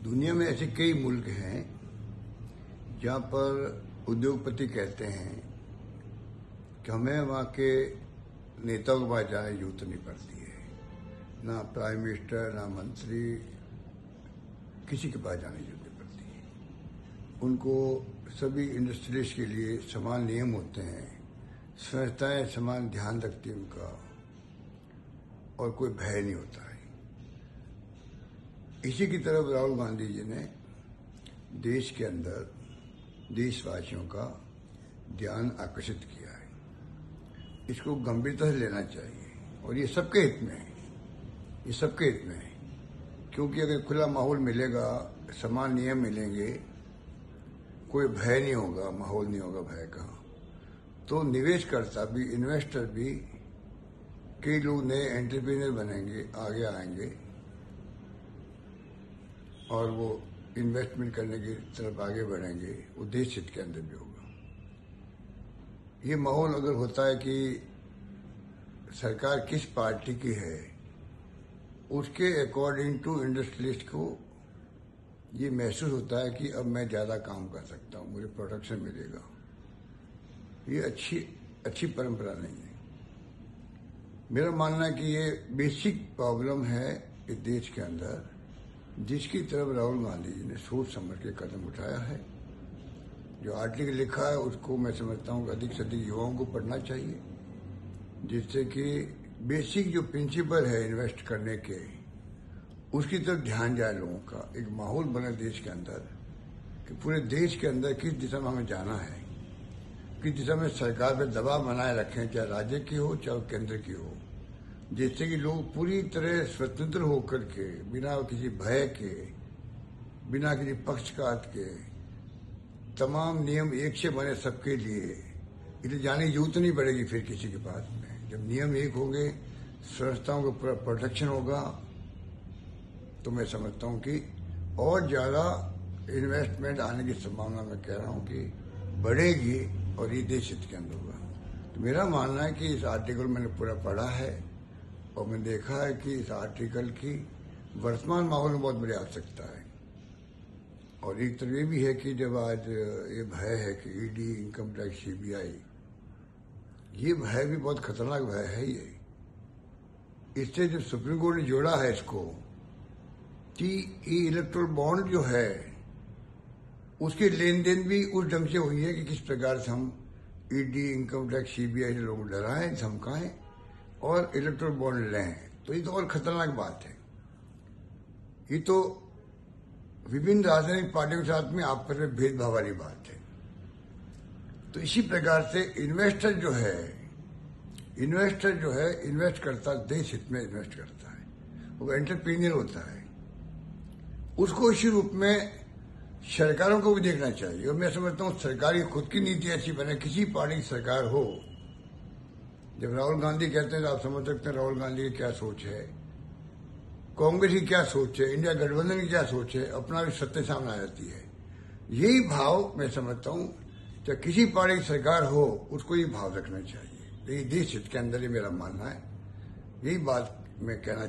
दुनिया में ऐसे कई मुल्क हैं जहां पर उद्योगपति कहते हैं कि हमें वहां के नेताओं के पास जाने की जरूरत नहीं पड़ती है, ना प्राइम मिनिस्टर ना मंत्री, किसी के पास जाने की जरूरत नहीं पड़ती है। उनको सभी इंडस्ट्रीज के लिए समान नियम होते हैं, संस्थाएं समान ध्यान रखती हैं उनका, और कोई भय नहीं होता है। इसी की तरफ राहुल गांधी जी ने देश के अंदर देशवासियों का ध्यान आकर्षित किया है। इसको गंभीरता से लेना चाहिए और ये सबके हित में है, ये सबके हित में है। क्योंकि अगर खुला माहौल मिलेगा, समान नियम मिलेंगे, कोई भय नहीं होगा, माहौल नहीं होगा भय का, तो निवेशकर्ता भी, इन्वेस्टर भी, कई लोग नए एंटरप्रेन्योर बनेंगे, आगे आएंगे और वो इन्वेस्टमेंट करने की तरफ आगे बढ़ेंगे। वो देश हित के अंदर भी होगा। ये माहौल अगर होता है कि सरकार किस पार्टी की है, उसके अकॉर्डिंग टू इंडस्ट्रियलिस्ट को ये महसूस होता है कि अब मैं ज्यादा काम कर सकता हूं, मुझे प्रोडक्शन मिलेगा। ये अच्छी परंपरा नहीं है। मेरा मानना है कि ये बेसिक प्रॉब्लम है इस देश के अंदर, जिसकी तरफ राहुल गांधी जी ने सोच समझ के कदम उठाया है। जो आर्टिकल लिखा है उसको मैं समझता हूँ कि अधिक से अधिक युवाओं को पढ़ना चाहिए, जिससे कि बेसिक जो प्रिंसिपल है इन्वेस्ट करने के, उसकी तरफ ध्यान जाए लोगों का। एक माहौल बने देश के अंदर कि पूरे देश के अंदर किस दिशा में हमें जाना है, किस दिशा में सरकार पर दबाव बनाए रखें, चाहे राज्य की हो चाहे केंद्र की हो, जिससे कि लोग पूरी तरह स्वतंत्र होकर के, बिना किसी भय के, बिना किसी पक्षपात के, तमाम नियम एक से बने सबके लिए, इधर जाने की जरूरत नहीं पड़ेगी फिर किसी के पास में। जब नियम एक होंगे, संस्थाओं का पूरा प्रोटेक्शन होगा, तो मैं समझता हूं कि और ज्यादा इन्वेस्टमेंट आने की संभावना मैं कह रहा हूं कि बढ़ेगी और ये देश हित के अंदर होगा। तो मेरा मानना है कि इस आर्टिकल मैंने पूरा पढ़ा है और मैंने देखा है कि इस आर्टिकल की वर्तमान माहौल में बहुत बड़ी आवश्यकता है। और एक तरफ ये भी है कि जब आज ये भय है कि ईडी, इनकम टैक्स, सीबीआई, ये भय भी बहुत खतरनाक भय है। ये इससे जब सुप्रीम कोर्ट ने जोड़ा है इसको कि ये इलेक्टोरल बॉन्ड जो है उसके लेन देन भी उस ढंग से हुई है कि किस प्रकार से हम ईडी, इनकम टैक्स, सीबीआई से लोग डराएं, धमकाएं और इलेक्टोरल बॉन्ड लें, तो ये तो और खतरनाक बात है। ये तो विभिन्न राजनीतिक पार्टियों के साथ में आपस में भेदभाव वाली बात है। तो इसी प्रकार से इन्वेस्टर जो है इन्वेस्ट करता, देश हित में इन्वेस्ट करता है, वो एंटरप्रेन्योर होता है। उसको इसी रूप में सरकारों को भी देखना चाहिए। और मैं समझता हूँ सरकार की खुद की नीति ऐसी बने, किसी पार्टी की सरकार हो। जब राहुल गांधी कहते हैं तो आप समझ सकते हैं राहुल गांधी की क्या सोच है, कांग्रेस की क्या सोच है, इंडिया गठबंधन की क्या सोच है, अपना भी सत्य सामने आ जाती है। यही भाव मैं समझता हूँ चाहे किसी पार्टी की सरकार हो, उसको ये भाव रखना चाहिए। यही देश हित के अंदर ही मेरा मानना है। यही बात मैं कहना